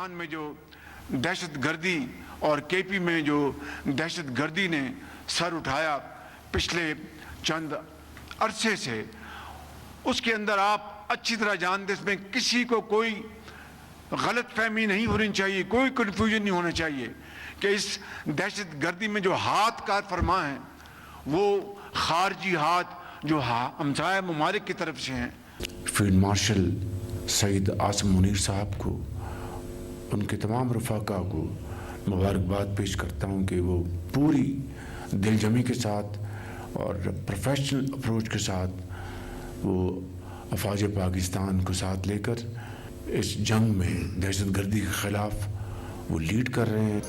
पाकिस्तान में जो दहशतगर्दी और केपी में जो दहशतगर्दी ने सर उठाया पिछले चंद अरसे से, उसके अंदर आप अच्छी तरह जानते, इसमें किसी को कोई गलत फहमी नहीं होनी चाहिए, कोई कन्फ्यूजन नहीं होना चाहिए कि इस दहशतगर्दी में जो हाथ कार फरमा है वो खारजी हाथ जो हमसाया ममालिक की तरफ से हैं। फील्ड मार्शल सईद आसिम मुनीर साहब को, उनके तमाम रफ़ाका को मुबारकबाद पेश करता हूँ कि वो पूरी दिलजमी के साथ और प्रोफेशनल अप्रोच के साथ वो अफवाज पाकिस्तान को साथ लेकर इस जंग में दहशतगर्दी के खिलाफ वो लीड कर रहे हैं।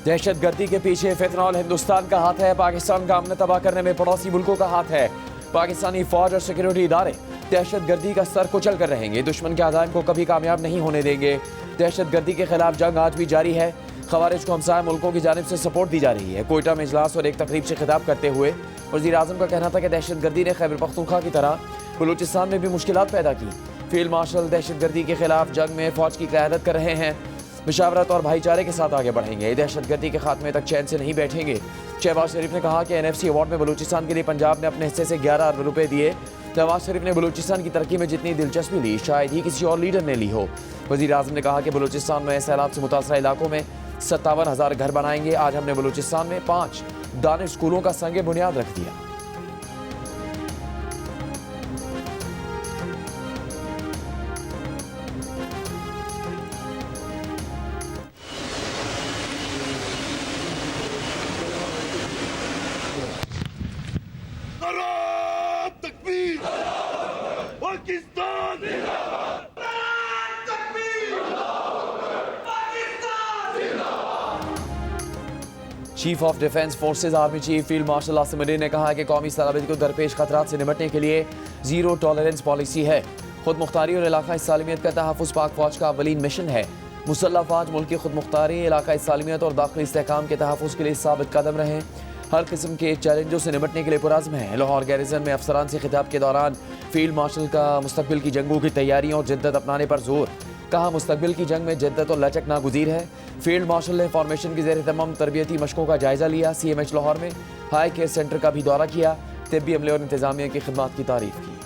दहशतगर्दी के पीछे फितरौल हिंदुस्तान का हाथ है, पाकिस्तान का अमन तबाह करने में पड़ोसी मुल्कों का हाथ है। पाकिस्तानी फौज और सिक्योरिटी इदारे दहशतगर्दी का सर कुचल कर रहेंगे, दुश्मन के अज़ाइम को कभी कामयाब नहीं होने देंगे। दहशतगर्दी के खिलाफ जंग आज भी जारी है। खवारिज को हमसाया मुल्कों की जानिब से सपोर्ट दी जा रही है। कोयटा में इजलास और एक तकरीब से खिताब करते हुए वज़ीर आज़म का कहना था कि दहशतगर्दी ने खैबर पख्तूनख्वा की तरह बलूचिस्तान में भी मुश्किलात पैदा की। फील्ड मार्शल दहशतगर्दी के खिलाफ जंग में फौज की क़यादत कर रहे हैं, मशावरत और भाईचारे के साथ आगे बढ़ेंगे, दहशतगर्दी के खात्मे तक चैन से नहीं बैठेंगे। शहबाज शरीफ ने कहा कि NFC अवार्ड में बलूचिस्तान के लिए पंजाब ने अपने हिस्से से 11 अरब रुपए दिए। शहबाज शरीफ ने बलूचिस्तान की तरक्की में जितनी दिलचस्पी ली शायद ही किसी और लीडर ने ली हो। वज़ीर आज़म ने कहा कि बलूचिस्तान में सैलाब से मुतासरा इलाकों में 57,000 घर बनाएंगे। आज हमने बलूचिस्तान में 5 दानिश स्कूलों का संग बुनियाद रख दिया। Chief of defence forces army chief field marshal Asim Munir ने कहा कि कौमी सलामती को दरपेश खतरात से निपटने के लिए जीरो टॉलरेंस पॉलिसी है। खुद मुख्तारी और इलाकाई सालिमियत का तहफ़्फ़ुज़ पाक फौज का अव्वलीन मिशन है। मुसल्लह फ़ौज मुल्क की खुद मुख्तारी, इलाकाई सालिमियत और दाखिली इस्तेहकाम के तहफ़्फ़ुज़ के लिए साबित कदम रहे, हर किस्म के चैलेंजों से निपटने के लिए पुरज़्म है। लाहौर गैरिजन में अफसरान से खिताब के दौरान फील्ड मार्शल का मुस्तकबिल की जंगों की तैयारियों और जिद्दत अपनाने पर जोर। कहा मुस्तकबिल की जंग में जिद्दत और लचक नागुज़ीर है। फील्ड मार्शल ने फॉर्मेशन की ज़ेर तमाम तरबियती मशकों का जायज़ा लिया। CMH लाहौर में हाई केयर सेंटर का भी दौरा किया। तिब्बी अमले और इंतज़ामिया की खिदमत की तारीफ की।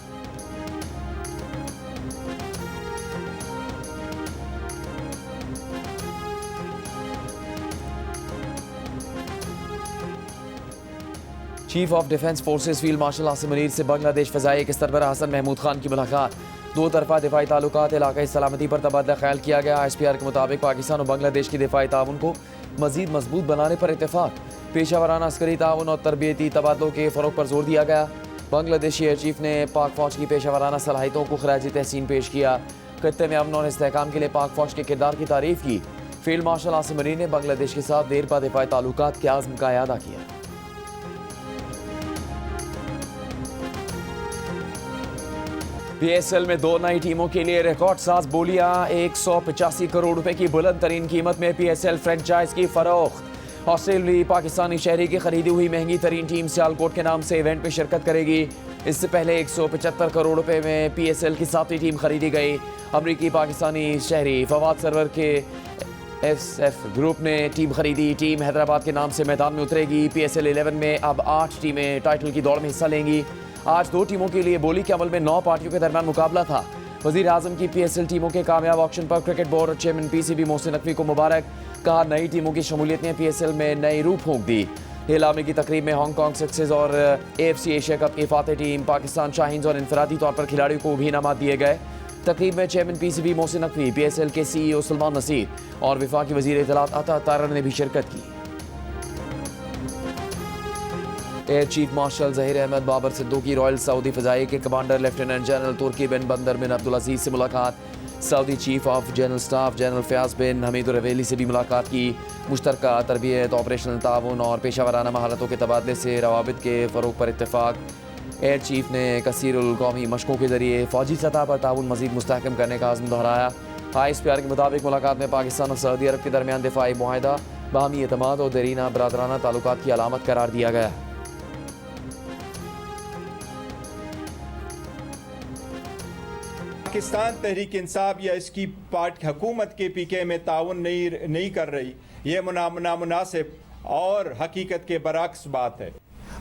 Chief of defence forces field marshal Asim Munir से बांग्लादेश फ़ज़ाई के सरबराह हसन महमूद खान की मुलाकात। दो तरफा दिफाई ताल्लुकात, इलाकाई सलामती पर तबादला ख्याल किया गया। SPR के मुताबिक पाकिस्तान और बांग्लादेश की दिफाई ताउन को मज़ीद मजबूत बनाने पर इत्तेफाक। पेशा वराना अस्करी ताउन और तरबियती तबादलों के फ़रोग पर जोर दिया गया। बांग्लादेशी एयर चीफ ने पाक फ़ौज की पेशा वराना सलाहियतों को खराज तहसीन पेश किया। खत्ते में अमन और इस्तेहकाम के लिए पाक फ़ौज के किरदार की तारीफ की। फील्ड मार्शल आसिम मुनीर ने बांग्लादेश के साथ देर पा दिफाई ताल्लुकात के आज़म का अदा किया। PSL में 2 नई टीमों के लिए रिकॉर्ड साज बोलियां। 185 करोड़ रुपए की बुलंद तरीन कीमत में PSL फ्रेंचाइज की फरोख्त। ऑस्ट्रेलियाई पाकिस्तानी शहरी की खरीदी हुई महंगी तरीन टीम सियालकोट के नाम से इवेंट में शिरकत करेगी। इससे पहले 175 करोड़ रुपए में PSL की 7वीं टीम खरीदी गई। अमरीकी पाकिस्तानी शहरी फवाद सरवर के SF ग्रुप ने टीम खरीदी। टीम हैदराबाद के नाम से मैदान में उतरेगी। PSL 11 में अब 8 टीमें टाइटल की दौड़ में हिस्सा लेंगी। आज 2 टीमों के लिए बोली के अमल में 9 पार्टियों के दरमियान मुकाबला था। वज़ीर आज़म की PSL टीमों के कामयाब ऑक्शन पर क्रिकेट बोर्ड और चेयरमैन PCB मोहसिन नकवी को मुबारक। कहा नई टीमों की शमूलियत ने PSL में नई रूह फूंक दी। नीलामी की तकरीब में हांगकॉन्ग सिक्सेस और AFC एशिया कप की फातेह टीम पाकिस्तान शाहीन्स और इनफरादी तौर पर खिलाड़ियों को भी इनामात दिए गए। तकरीब में chairman PCB Mohsin Naqvi, PSL के CEO सलमान नसीर और वफाकी वज़ीर इत्तलात अता तारर ने भी शिरकत की। Air chief marshal Zaheer Ahmed Babar Siddiqui royal Saudi फ़ज़ाई के commander lieutenant general Turki bin Bandar bin Abdul Aziz से मुलाकात। Saudi chief of general staff general Fayyad bin Hamid Ruwaili से भी मुलाकात की। मुश्तरका तरबियत, ऑपरेशनल ताउन और पेशा वराना महारतों के तबादले से रवाबित के फ़रोग पर इत्तेफाक। एयर चीफ ने कसीरुल कौमी मशकों के ज़रिए फ़ौजी सतह पर ताउन मज़ीद मुस्तहकम करने का आज़म दोहराया। SPR के मुताबिक मुलाकात में पाकिस्तान और सऊदी अरब के दरमियान दिफाई मुआहदा, बाहमी एतमाद और देरीना बरादराना ताल्लुकात की अलामत करार दिया गया। पाकिस्तान तहरीक इंसाफ या इसकी पार्टी हुकूमत के PK में ताउन नहीं कर रही, ये नामुनासिब और हकीकत के बरअक्स बात है।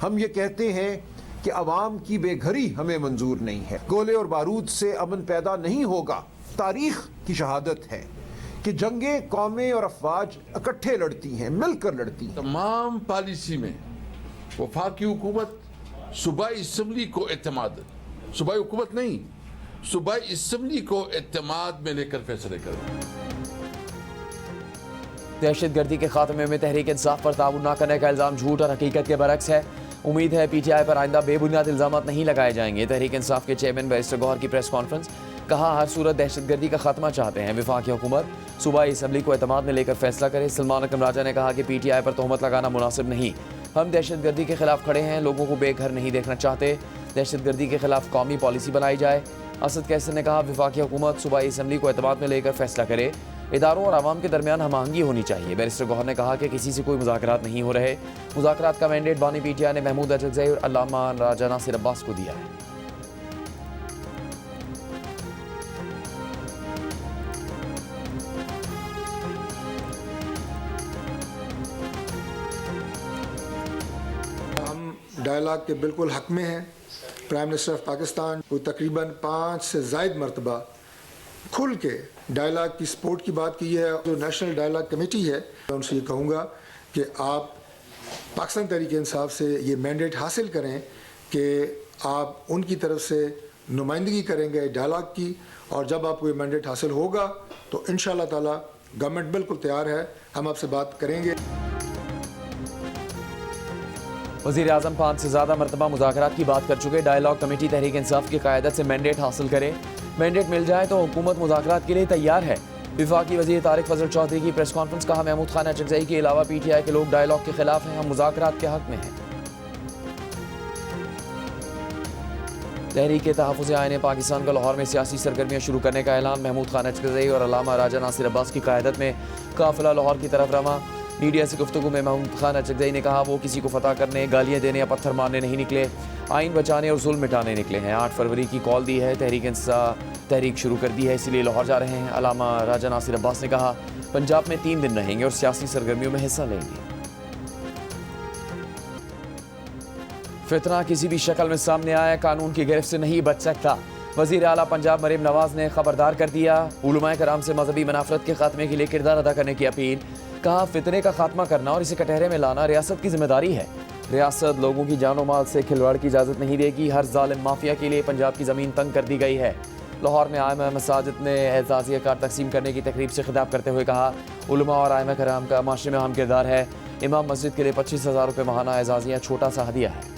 हम ये कहते हैं कि अवाम की बेघरी हमें मंजूर नहीं है। गोले और बारूद से अमन पैदा नहीं होगा। तारीख की शहादत है कि जंगें कौमें और अफवाज इकट्ठे लड़ती हैं, मिलकर लड़ती हैं। तमाम पॉलिसी में वफाकी हुकूमत सूबाई असम्बली को एतमाद, सूबाई हुकूमत नहीं, सूबाई असम्बली को एतमाद में लेकर फैसले करें। दहशतगर्दी के खात्मे में तहरीक इंसाफ पर ताउन न करने का इल्ज़ाम झूठ और हकीकत के बरक्स है। उम्मीद है PTI पर आइंदा बेबुनियाद इल्ज़ाम नहीं लगाए जाएंगे। तहरीक इंसाफ के चेयरमैन बैरिस्टर गौहर की प्रेस कॉन्फ्रेंस, कहा हर सूरत दहशतगर्दी का खात्मा चाहते हैं। वफाकी हुकूमत सूबाई असम्बली को एतमाद में लेकर फैसला करे। सलमान अकरम राजा ने कहा कि PTI पर तोहमत लगाना मुनासिब नहीं। हम दहशतगर्दी के खिलाफ खड़े हैं, लोगों को बेघर नहीं देखना चाहते। दहशतगर्दी के खिलाफ कौमी पॉलिसी बनाई जाए। असद कैसर ने कहा वफाकी हुकूमत सूबाई असम्बली को एतमाद में लेकर फैसला करे। इदारों और आवाम के दरमियान हम आहंगी होनी चाहिए। बैरिस्टर गौहर ने कहा कि किसी से कोई मुज़ाकरात नहीं हो रहे। मुज़ाकरात का मैंडेट बानी PTI ने महमूद अजगज़ई और अल्लामा राजा नासिर अब्बास को दिया है। डायलॉग के बिल्कुल हक में है। प्राइम मिनिस्टर ऑफ पाकिस्तान को तकरीबन 5 से ज़ायद मरतबा खुल के डायलॉग की सपोर्ट की बात की है। जो नेशनल डायलॉग कमेटी है, मैं उनसे ये कहूँगा कि आप पाकिस्तान तहरीक इंसाफ से ये मैंडेट हासिल करें कि आप उनकी तरफ से नुमाइंदगी करेंगे डायलॉग की, और जब आपको ये मैंडेट हासिल होगा तो इंशाअल्लाह ताला गवर्नमेंट बिल्कुल तैयार है, हम आपसे बात करेंगे। वज़ीर आज़म 5 से ज़्यादा मरतबा मुज़ाकरात की बात कर चुके। डायलॉग कमेटी तहरीक इंसाफ की क़यादत से मैंडेट हासिल करे। मैंडेट मिल जाए तो हुकूमत मुज़ाकरात के लिए तैयार है। वफाकी वज़ीर तारिक फजल चौधरी की प्रेस कॉन्फ्रेंस, कहा महमूद खान अजगज़ई के अलावा PTI के लोग डायलॉग के खिलाफ हैं, हम मुज़ाकरात के हक़ में हैं। तहरीक तहफ़्फ़ुज़ आईन पाकिस्तान का लाहौर में सियासी सरगर्मियाँ शुरू करने का ऐलान। महमूद खान अजगज़ई और अल्लामा राजा नासिर अब्बास की क़यादत में काफ़िला लाहौर की तरफ रवा। मीडिया से गुफ्तगू में महमूद खान अजगज़ई ने कहा वो किसी को फतह करने, गालियाँ देने या पत्थर मारने नहीं निकले, आइन बचाने और जुल्म मिटाने निकले हैं। 8 फरवरी की कॉल दी है, तहरीक शुरू कर दी है, इसीलिए लाहौर जा रहे हैं। अल्लामा राजा नासिर अब्बास ने कहा पंजाब में 3 दिन रहेंगे और सियासी सरगर्मियों में हिस्सा लेंगे। फितना किसी भी शक्ल में सामने आया कानून की गिरफ्त से नहीं बच सकता। वज़ीर आला पंजाब मरीम नवाज ने खबरदार कर दिया। उलमाए कराम से मजहबी मनाफरत के खात्मे के लिए किरदार अदा करने की अपील। कहा फितने का खात्मा करना और इसे कटहरे में लाना रियासत की जिम्मेदारी है। रियासत लोगों की जानो माल से खिलवाड़ की इजाज़त नहीं देगी। हर जालिम माफिया के लिए पंजाब की ज़मीन तंग कर दी गई है। लाहौर में आइमा मसाजिद ने एजाज़िया कार्ड तकसीम करने की तकरीब से खिताब करते हुए कहा उलमा और आइमा कराम का माशरे में अहम किरदार है। इमाम मस्जिद के लिए 25,000 रुपये माहाना एजाज़िया छोटा सा हदिया है।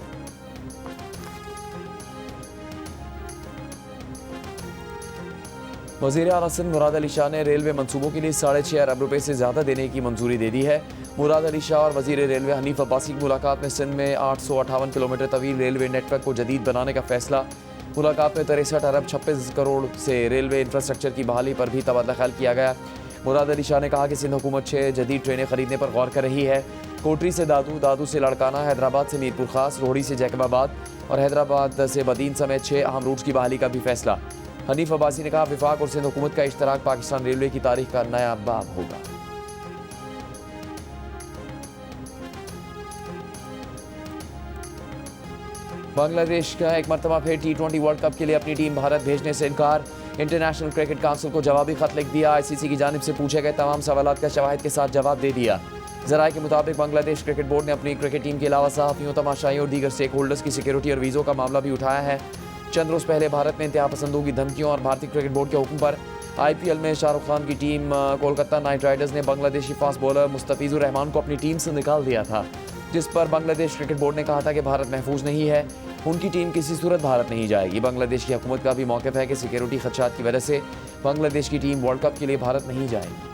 वज़ीर आला सिंध मुराद अली शाह ने रेलवे मंसूबों के लिए 6.5 अरब रुपये से ज़्यादा देने की मंजूरी दे दी है। मुराद अली शाह और वज़ीर रेलवे हनीफ अब्बासी की मुलाकात में सिंध में 858 किलोमीटर तवील रेलवे नेटवर्क को जदीद बनाने का फैसला। मुलाकात में 63 अरब 26 करोड़ से रेलवे इंफ्रास्ट्रक्चर की बहाली पर भी तबादला ख्याल किया गया। मुराद अली शाह ने कहा कि सिंध हुकूमत 6 जदीद ट्रेनें खरीदने पर गौर कर रही है। कोटरी से दादू, दादू से लड़काना, हैदराबाद से मीरपुर खास, रोहड़ी से जैकबाबाद और हैदराबाद से बदीन समेत 6 अहम रूट्स की बहाली का भी फैसला। हनीफ अब्बासी ने कहा विफाक और सिंध हुकूमत का इश्तराक पाकिस्तान रेलवे की तारीख का नया बाब होगा। बांग्लादेश का एक मरतबा फिर T20 वर्ल्ड कप के लिए अपनी टीम भारत भेजने से इनकार। इंटरनेशनल क्रिकेट काउंसिल को जवाबी खत लिख दिया। ICC की जानिब से पूछे गए तमाम सवालात का शवाहिद के साथ जवाब दे दिया। ज़राए के मुताबिक बांग्लादेश क्रिकेट बोर्ड ने अपनी क्रिकेट टीम के अलावा सहाफ़ियों, तमाशाइयों और दीगर स्टेक होल्डर्स की सिक्योरिटी और वीज़ों का मामला भी उठाया है। चंद रोज़ पहले भारत में इंतहा पसंदों की धमकियों और भारतीय क्रिकेट बोर्ड के हुक्म पर IPL में शाहरुख खान की टीम कोलकाता नाइट राइडर्स ने बांग्लादेशी फास्ट बॉलर मुस्तफिजुर रहमान को अपनी टीम से निकाल दिया था, जिस पर बांग्लादेश क्रिकेट बोर्ड ने कहा था कि भारत महफूज नहीं है, उनकी टीम किसी सूरत भारत नहीं जाएगी। बांग्लादेश की हुकूमत का भी मौक़िफ़ है कि सिक्योरिटी खदशात की वजह से बांग्लादेश की टीम वर्ल्ड कप के लिए भारत नहीं जाएगी।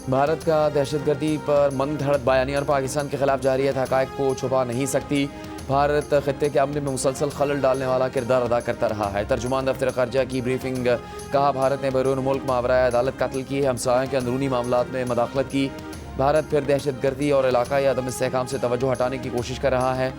भारत का दहशतगर्दी पर मन घड़त बयानिया और पाकिस्तान के खिलाफ जारी है, हक़ाइक़ को छुपा नहीं सकती। भारत खत्ते के अमन में मुसलसल खलल डालने वाला किरदार अदा करता रहा है। तर्जुमान दफ्तर खर्जा की ब्रीफिंग, कहा भारत ने बैरून मुल्क मावराए अदालत कत्ल की, हमसायों के अंदरूनी मामलात में मदाखलत की। भारत फिर दहशतगर्दी और इलाकाई अदम इस्तेहकाम से तवज्जो हटाने की कोशिश कर रहा है।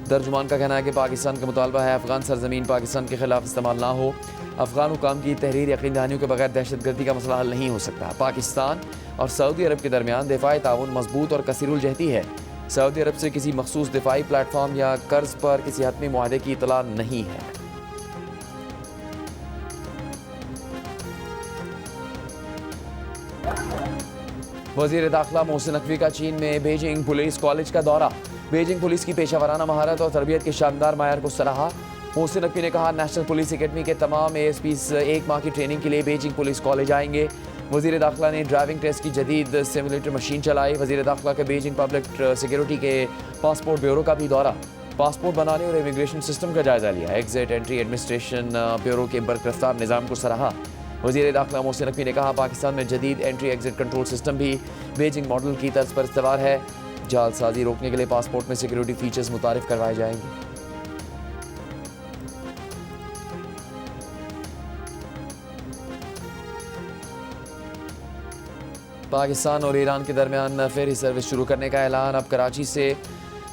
तर्जुमान का कहना है कि पाकिस्तान का मुतालबा है अफगान सरजमीन पाकिस्तान के खिलाफ इस्तेमाल ना हो। अफगान हुकाम की तहरीर यकीन दहानियों के बगैर दहशतगर्दी का मसला हल नहीं हो सकता। पाकिस्तान और सऊदी अरब के दरमियान दिफाई ताउन मजबूत और कसीरुल जहती है। सऊदी अरब से किसी मखसूस दिफाई प्लेटफॉर्म या कर्ज पर किसी हतमी मुआहदे की इतला नहीं है। वज़ीर दाखिला मोहसिन नकवी का चीन में बीजिंग पुलिस कॉलेज का दौरा। बीजिंग पुलिस की पेशावराना महारत और तरबियत के शानदार मायार को सराहा। मोहसिन नकवी ने कहा, नेशनल पुलिस एकेडमी के तमाम ASPs 1 माह की ट्रेनिंग के लिए बीजिंग पुलिस कॉलेज आएंगे। वज़ीर दाखिला ने ड्राइविंग टेस्ट की जदीद सिमुलेटर मशीन चलाई। वज़ीर दाखिला के बीजिंग पब्लिक सिक्योरिटी के पासपोर्ट ब्यूरो का भी दौरा, पासपोर्ट बनाने और इमिग्रेशन सिस्टम का जायजा लिया। एग्जिट एंट्री एडमिनिस्ट्रेशन ब्यूरो के बरकरार निज़ाम को सराहा। वज़ीर दाखिला मोहसिन नकवी ने कहा, पाकिस्तान में जदीद एंट्री एग्जिट कंट्रोल सिस्टम भी बीजिंग मॉडल की तर्ज पर इस्तेमाल है। जालसाजी रोकने के लिए पासपोर्ट में सिक्योरिटी फीचर्स मुतारिफ करवाए जाएंगे। पाकिस्तान और ईरान के दरमियान फेरी सर्विस शुरू करने का ऐलान। अब कराची से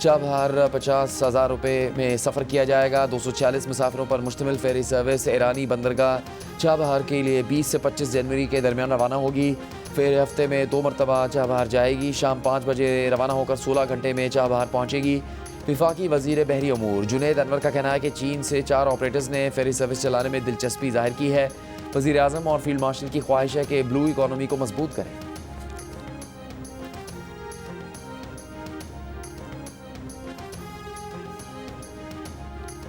चाबहार 50,000 रुपये में सफ़र किया जाएगा। 246 मुसाफिरों पर मुश्तमिल फेरी सर्विस ईरानी बंदरगाह चाबहार के लिए 20 से 25 जनवरी के दरमियान रवाना होगी। फेरी हफ्ते में 2 मरतबा चाबहार जाएगी। शाम 5 बजे रवाना होकर 16 घंटे में चाबहार पहुँचेगी। विफाकी वज़ीर बहरी अमूर जुनैद अनवर का कहना है कि चीन से 4 ऑपरेटर्स ने फेरी सर्विस चलाने में दिलचस्पी जाहिर की है। वज़ीर आज़म और फील्ड मार्शल की ख्वाहिश है कि ब्लू इकॉनमी को मजबूत करें।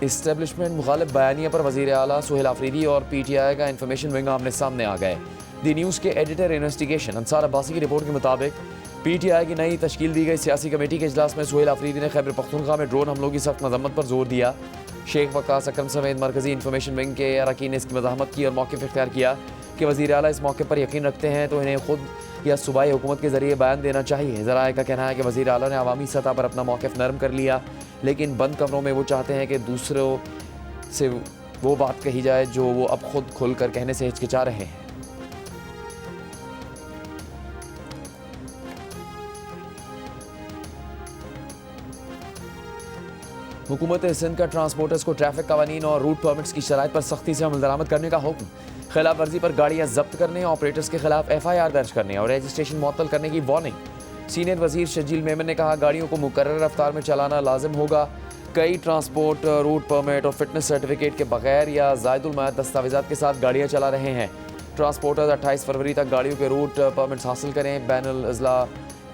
इस्टेब्लिशमेंट मुखालिफ बयानिया पर वज़ीर आला सुहेल आफरीदी और PTI का इंफॉर्मेशन विंग आमने सामने आ गए। दी न्यूज़ के एडिटर इन्वेस्टिगेशन अंसार अब्बासी की रिपोर्ट के मुताबिक PTI की नई तश्कील दी गई सियासी कमेटी के इजलास में सुहेल आफरीदी ने खैबर पख्तूनख्वा में ड्रोन हमलों की सख्त मजम्मत पर जोर दिया। शेख वकास अकरम समेत मरकजी इंफॉर्मेशन विंग के अरकान ने इसकी मज़ाहमत की और मौक़िफ़ इख्तियार किया कि वज़ीर आला इस मौके पर यकीन रखते हैं तो इन्हें खुद या सूबाई हुकूमत के ज़रिए बयान देना चाहिए। ज़राए का कहना है कि वज़ीर आला ने अवामी सतह पर अपना मौक़िफ़ नरम कर लिया, लेकिन बंद कमरों में वो चाहते हैं कि दूसरों से वो बात कही जाए जो वो अब खुद खुल कर कहने से हिचकिचा रहे हैं। हुकूमत सिंध का ट्रांसपोर्टर्स को ट्रैफिक कवानीन और रूट परमिट्स की शराइत पर सख्ती से अमल दरामद करने का हुक्म। खिलाफ वर्जी पर गाड़ियां जब्त करने, ऑपरेटर्स के खिलाफ FIR दर्ज करने और रजिस्ट्रेशन मुअत्तल करने की वार्निंग। सीनियर वजीर शजील मेमन ने कहा, गाड़ियों को मुकर्रर रफ्तार में चलाना लाजिम होगा। कई ट्रांसपोर्ट रूट परमिट और फिटनेस सर्टिफिकेट के बगैर या ज़ायदुल मयाद दस्तावेज़ात के साथ गाड़ियाँ चला रहे हैं। ट्रांसपोर्टर्स 28 फरवरी तक गाड़ियों के रूट परमिट्स हासिल करें। बैनुल अज़ला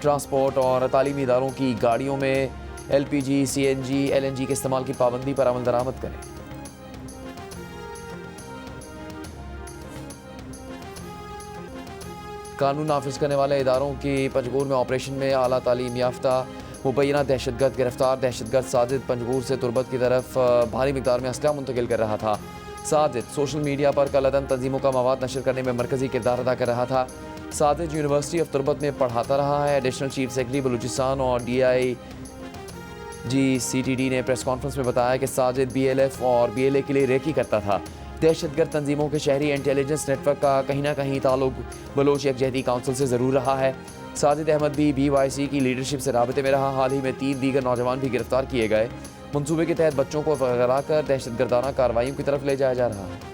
ट्रांसपोर्ट और तालीमी इदारों की गाड़ियों में LPG, CNG, LNG के इस्तेमाल की पाबंदी पर अमल दरामद करें। कानून नाफिज करने वाले इदारों की पंजगूर में ऑपरेशन में आला तालीम याफ्ता मुबैना दहशतगर्द गिरफ्तार। दहशतगर्द साजिद पंजगूर से तुरबत की तरफ भारी मिकदार में असला मुंतकिल कर रहा था। साजिद सोशल मीडिया पर कलअदम तंजीमों का मवाद नशर करने में मरकजी किरदार अदा कर रहा था। साजिद यूनिवर्सिटी ऑफ तुरबत में पढ़ाता रहा है। एडिशनल चीफ सेक्रेटरी बलूचिस्तान और DIGCTD ने प्रेस कॉन्फ्रेंस में बताया कि साजिद BLF और BLA के लिए रेकी करता था। दहशतगर्द तंजीमों के शहरी इंटेलिजेंस नेटवर्क का कहीं ना कहीं ताल्लुक बलोच यकजहती काउंसिल से ज़रूर रहा है। साजिद अहमद भी BYC की लीडरशिप से राबते में रहा। हाल ही में 3 दीगर नौजवान भी गिरफ्तार किए गए। मंसूबे के तहत बच्चों को फगरा कर दहशतगर्दाना कार्रवाइयों की तरफ ले जाया जा रहा है।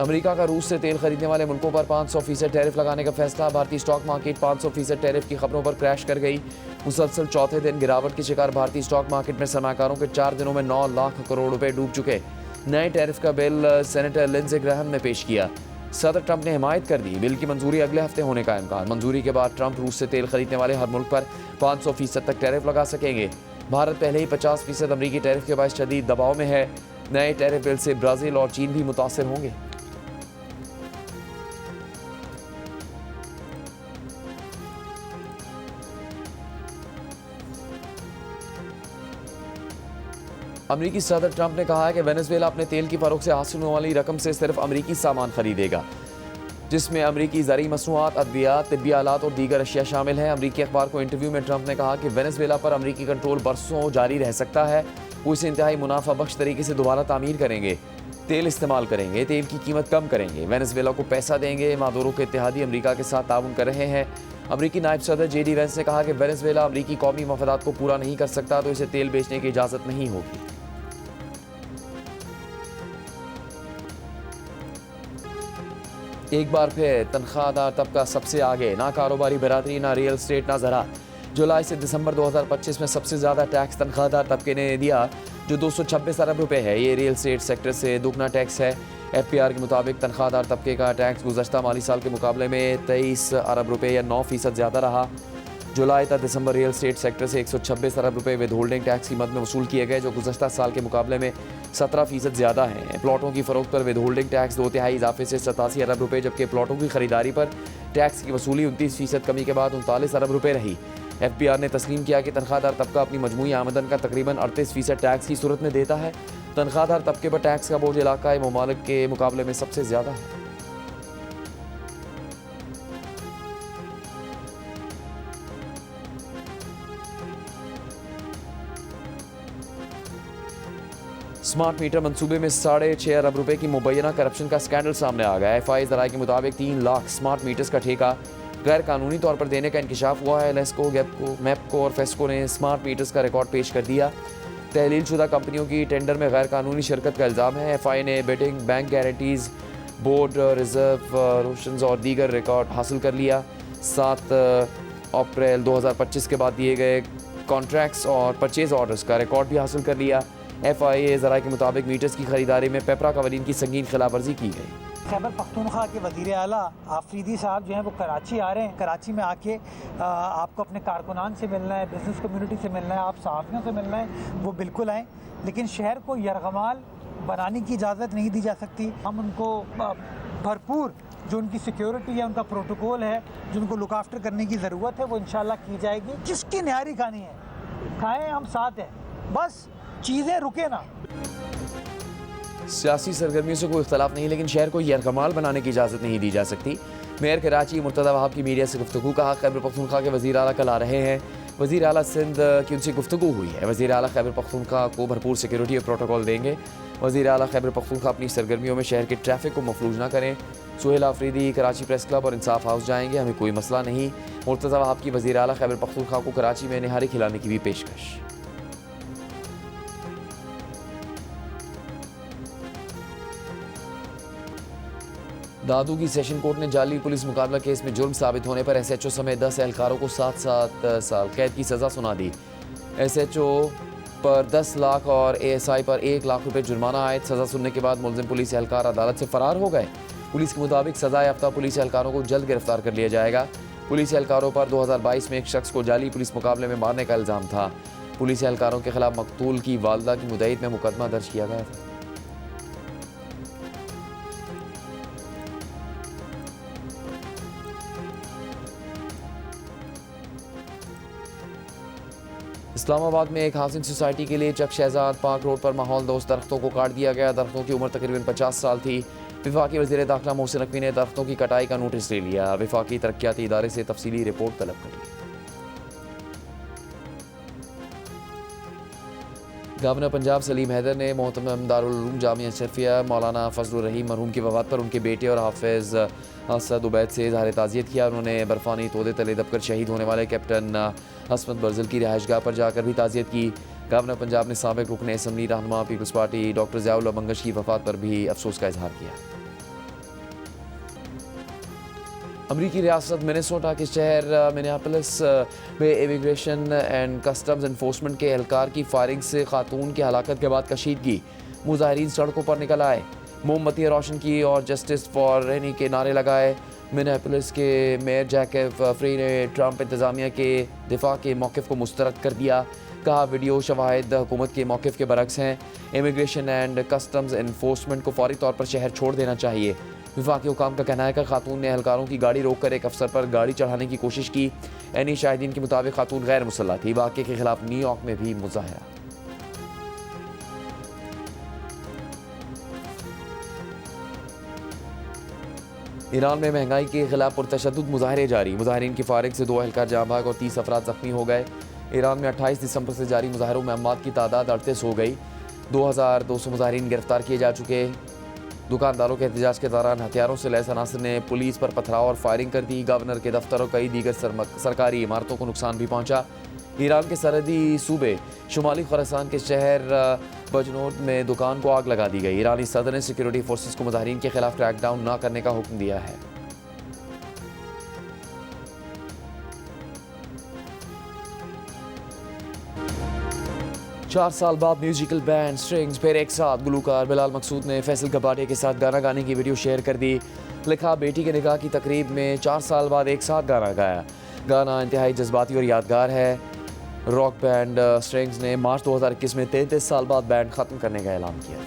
अमेरिका का रूस से तेल खरीदने वाले मुल्कों पर 500% टैरिफ लगाने का फैसला। भारतीय स्टॉक मार्केट 500% टैरिफ की खबरों पर क्रैश कर गई। मुसलसल चौथे दिन गिरावट की शिकार भारतीय स्टॉक मार्केट में सरमाकारों के 4 दिनों में 9 लाख करोड़ रुपए डूब चुके। नए टैरिफ का बिल सेनेटर लिंडसे ग्राहम ने पेश किया। सदर ट्रंप ने हिमायत कर दी। बिल की मंजूरी अगले हफ्ते होने का इम्कान। मंजूरी के बाद ट्रंप रूस से तेल खरीदने वाले हर मुल्क पर 500% तक टैरिफ लगा सकेंगे। भारत पहले ही 50% अमरीकी टैरिफ के बाद शदीद दबाव में है। नए टैरिफ बिल से ब्राज़ील और चीन भी मुतासिर होंगे। अमरीकी सदर ट्रंप ने कहा है कि वेनेजुएला अपने तेल की फरोख्त से हासिल होने वाली रकम से सिर्फ अमरीकी सामान खरीदेगा, जिसमें अमरीकी ज़रूरी मसनूआत, अद्वियात, तिब्बी आलात और दीगर अशिया शामिल हैं। अमरीकी अखबार को इंटरव्यू में ट्रंप ने कहा कि वेनेजुएला पर अमरीकी कंट्रोल बरसों जारी रह सकता है। वो इसे इंतहाई मुनाफा बख्श तरीके से दोबारा तामीर करेंगे, तेल इस्तेमाल करेंगे, तेल की कीमत कम करेंगे, वेनेजुएला को पैसा देंगे। मादुरो के इत्तेहादी अमरीका के साथ ताउन कर रहे हैं। अमरीकी नायब सदर JD वैंस ने कहा कि वेनेजुएला अमरीकी कौमी मफादात को पूरा नहीं कर सकता तो इसे तेल बेचने की इजाज़त नहीं होगी। एक बार फिर तनख्वाहदार तबका सबसे आगे, ना कारोबारी बरादरी, ना रियल स्टेट, ना ज़राअत। जुलाई से दिसंबर 2025 में सबसे ज़्यादा टैक्स तनख्वाहदार तबके ने दिया, जो 226 अरब रुपए है। ये रियल स्टेट सेक्टर से दुगना टैक्स है। FPR के मुताबिक तनख्वाहदार तबके का टैक्स गुज़श्ता माली साल के मुकाबले में 23 अरब रुपए या 9% ज़्यादा रहा। जुलाई तक दिसंबर रियल स्टेट सेक्टर से 126 अरब रुपए विद होल्डिंग टैक्स कीमत में वसूल किए गए, जो गुज़श्ता साल के मुकाबले में 17% ज़्यादा हैं। प्लॉटों की फ़रोख्त पर विद होल्डिंग टैक्स 2/3 इजाफे से 87 अरब रुपए, जबकि प्लॉटों की खरीदारी पर टैक्स की वसूली 29% कमी के बाद 39 अरब रुपए रही। FPR ने तस्लीम किया कि तनख्वाहदार तबका अपनी मजमूई आमदन का तकरीबन 38% टैक्स की सूरत में देता है। तनख्वाहदार तबके पर टैक्स का बोझ इलाकाई ममालिक के मुकाबले में सबसे ज़्यादा है। स्मार्ट मीटर मंसूबे में 6.5 अरब रुपए की मुबैना करप्शन का स्कैंडल सामने आ गया है। FI ज़राए के मुताबिक 3 लाख स्मार्ट मीटर्स का ठेका गैर कानूनी तौर पर देने का इंकशाफ हुआ है। लेस्को, गैपको, मैपको और फेस्को ने स्मार्ट मीटर्स का रिकॉर्ड पेश कर दिया। तहलील शुदा कंपनियों की टेंडर में गैर कानूनी शिरकत का इल्ज़ाम है। FI ने bidding, bank guarantees, board resolutions और दीगर रिकॉर्ड हासिल कर लिया। 7 अप्रैल 2025 के बाद दिए गए कॉन्ट्रैक्ट्स और परचेज ऑर्डर्स का रिकॉर्ड भी हासिल कर लिया। FIA ज़राए के मुताबिक मीटर्स की खरीदारी में पेपरा कवानीन की संगीन खिलाफवर्जी की गई। खैबर पख्तूनख्वा के वज़ीर आला आफरीदी साहब जो हैं वो कराची आ रहे हैं। कराची में आके आपको अपने कारकुनान से मिलना है, बिज़नेस कम्युनिटी से मिलना है, आप सहाफ़ियों से मिलना है, वो बिल्कुल आएँ। लेकिन शहर को यरगमाल बनाने की इजाज़त नहीं दी जा सकती। हम उनको भरपूर जो उनकी सिक्योरिटी है, उनका प्रोटोकॉल है, जो उनको लुक आफ्टर करने की ज़रूरत है, वो इंशाल्लाह की जाएगी। जिसकी न्यारी खानी है खाएँ, हम साथ हैं, बस चीज़ें रुके ना। सियासी सरगर्मियों से कोई इख्तलाफ नहीं, लेकिन शहर को यरगमाल बनाने की इजाज़त नहीं दी जा सकती। मेयर कराची मुर्तज़ा वहाब की मीडिया से गुफ्तगू कहा। खैबर पख्तूनख्वा के वज़ीर आला कल आ रहे हैं। वज़ीर आला सिंध की उनसे गुफ्तगू हुई है। वज़ीर आला खैबर पख्तूनख्वा को भरपूर सिक्योरिटी और प्रोटोकॉल देंगे। वज़ीर आला खैबर पख्तूनख्वा अपनी सरगर्मियों में शहर के ट्रैफिक को मफलूज ना करें। सुहेल आफरीदी कराची प्रेस क्लब और इंसाफ हाउस जाएंगे, हमें कोई मसला नहीं। मुर्तज़ा वहाब की वज़ीर आला खैबर पख्तूनख्वा को कराची में निहारी खिलाने की भी पेशकश। दादू की सेशन कोर्ट ने जाली पुलिस मुकाबला केस में जुर्म साबित होने पर SHO समेत 10 एहलकारों को 7 साल कैद की सज़ा सुना दी। SHO पर 10 लाख और ASI पर 1 लाख रुपए जुर्माना आयद। सज़ा सुनने के बाद मुलजिम पुलिस एहलकार अदालत से फरार हो गए। पुलिस के मुताबिक सज़ा याफ्ता पुलिस एहलकारों को जल्द गिरफ्तार कर लिया जाएगा। पुलिस एहलकारों पर 2022 में एक शख्स को जाली पुलिस मुकाबले में मारने का इल्ज़ाम था। पुलिस एहलकारों के खिलाफ मकतूल की वालदा की मुद्दत में मुकदमा दर्ज किया गया था। इस्लामाबाद में एक हाउसिंग सोसाइटी के लिए चक शहजाद पार्क रोड पर माहौल दोस्त दरख्तों को काट दिया गया। दरख्तों की उम्र तकरीबन 50 साल थी। वफाकी वज़ीर दाखिला मोहसिन नकवी ने दरख्तों की कटाई का नोटिस ले लिया। वफाकी तरक्याती इदारे से तफसीली रिपोर्ट तलब कर ली। गवर्नर पंजाब सलीम हैदर ने मोहतरम दारुल उलूम जामिया अशरफिया मौलाना फजलुर रहीम मरहूम की वफ़ात पर उनके बेटे और हाफिज़ असद उबैद से इज़हार ताज़ियत किया। उन्होंने बर्फ़ानी तोदे तले दबकर शहीद होने वाले कैप्टन हसमत बर्ज़िल की रिहाइशगाह पर जाकर भी ताज़ियत की। गवर्नर पंजाब ने साबिक़ रुकन असम्बली रहनुमा पीपल्स पार्टी डॉक्टर ज़ियाउल मंगश की वफ़ात पर भी अफसोस का इजहार किया। अमरीकी रियासत मिनेसोटा के शहर मिनियापोलिस में इमिग्रेशन एंड कस्टम्स इन्फोर्समेंट के एहलकार की फायरिंग से खातून की हलाकत के बाद कशीदगी। मुजाहिरीन सड़कों पर निकल आए, मोमबत्तियाँ रोशन की और जस्टिस फॉर रेनी के नारे लगाए। मिनियापोलिस के मेयर जैकब फ्री ने ट्रंप इंतज़ामिया के दिफा के मौक़िफ़ को मुस्तरद कर दिया। कहा वीडियो शवाहिद हुकूमत के मौक़िफ़ के बरक्स हैं। इमिग्रेशन एंड कस्टम्स इन्फोर्समेंट को फौरी तौर पर शहर छोड़ देना चाहिए। विफाकी हुकाम का कहना है कि खातून ने एहलकारों की गाड़ी रोककर एक अफसर पर गाड़ी चढ़ाने की कोशिश की। एनी शाहिदीन के मुताबिक खातून गैर मुसल्लह थी। वाक़े के खिलाफ न्यूयॉर्क में भी मुजाहरा। ईरान में महंगाई के खिलाफ पुरतशद्दुद मुजाहरे जारी। मुजाहरीन की फारिग से 2 अहलकार जाँ भाग और 30 अफराद जख्मी हो गए। ईरान में 28 दिसंबर से जारी मुजाहरों में अमवात की तादाद 38 हो गई। 2200 मुजाहरीन गिरफ्तार किए जा चुके। दुकानदारों के एहतजाज के दौरान हथियारों से लैस अनासर ने पुलिस पर पथराव और फायरिंग कर दी। गवर्नर के दफ्तर और कई दीगर सरकारी इमारतों को नुकसान भी पहुंचा। ईरान के सरहदी सूबे शुमाली खुरासान के शहर बजनोद में दुकान को आग लगा दी गई। ईरानी सदर ने सिक्योरिटी फोर्सेस को मुजाहरीन के खिलाफ क्रैकडाउन न करने का हुक्म दिया है। चार साल बाद म्यूजिकल बैंड स्ट्रिंग्स फिर एक साथ। गुलूकार बिलाल मकसूद ने फैसल कबाडिया के साथ गाना गाने की वीडियो शेयर कर दी। लिखा, बेटी के निकाह की तकरीब में 4 साल बाद एक साथ गाना गाया। गाना इंतहाई जज्बाती और यादगार है। रॉक बैंड स्ट्रिंग्स ने मार्च 2021 में 33 साल बाद बैंड ख़त्म करने का ऐलान किया।